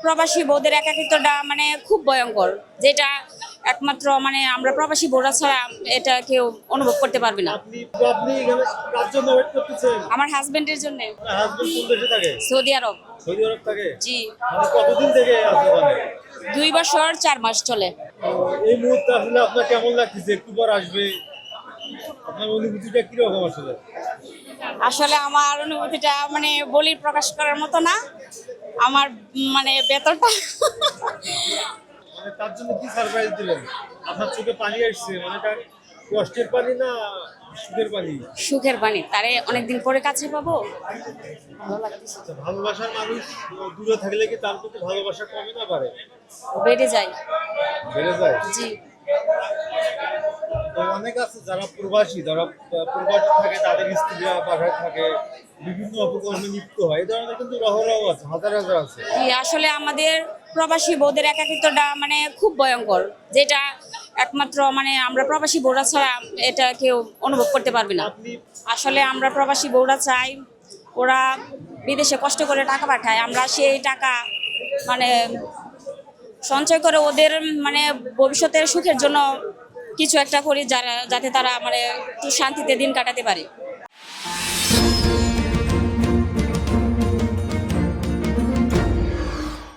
প্রবাসী বউদের একাকিত্বটা মানে খুব ভয়ঙ্কর, যেটা একমাত্র মানে আমরা প্রবাসী বউরা ছাড়া এটা কেউ অনুভব করতে পারবে না। আপনি আপনি এখানে কার জন্য ওয়েট করতেছেন? আমার হাজবেন্ডের জন্য। আপনার হাজবেন্ড কোন দেশে থাকে? সৌদি আরব। সৌদি আরব থাকে? জি। মানে কতদিন থেকে আছে ওখানে? 2 বছর 4 মাস চলে। তো এই মুহূর্তে আসলে আপনার কেমন লাগতেছে? একটু পর আসবে, আপনার অনুভূতিটা কিরকম আসলে? আসলে আমার অনুভূতিটা মানে বলি প্রকাশ করার মতো না। আমার মানে ভেতরটা মানে তার জন্য কি সারপ্রাইজ দিলেন? আপনার চোখে পানি আসছে, মানে তার কষ্টের পানি না সুখের পানি? সুখের বাণী, তারে অনেকদিন পরে কাছে পাবো, ভালো লাগতেছে। আচ্ছা, ভালোবাসার মানুষ দূরে থাকলে কি তার প্রতি ভালোবাসা কমে না বাড়ে? বেড়ে যায়। বেড়ে যায়? জি। তো অনেক আছে যারা প্রবাসী, যারা প্রবাসী থাকে, তাদের স্ত্রীরা বাসায় থাকে, বিভিন্ন অপকর্মে লিপ্ত হয়। এই ধরনের কিন্তু রহরাও আছে, হাজার হাজার আছে। জি, আসলে আমাদের প্রবাসী বউদের একাকিত্বটা মানে খুব ভয়ঙ্কর, যেটা একমাত্র মানে আমরা প্রবাসী বউরা ছাড়া এটা কেউ অনুভব করতে পারবে না। আপনি আসলে আমরা প্রবাসী বউরা চাই, ওরা বিদেশে কষ্ট করে টাকা পাঠায়, আমরা সেই টাকা মানে সঞ্চয় করে ওদের মানে ভবিষ্যতের সুখের জন্য কিছু একটা করি, যাতে তারা মানে একটু শান্তিতে দিন কাটাতে পারে।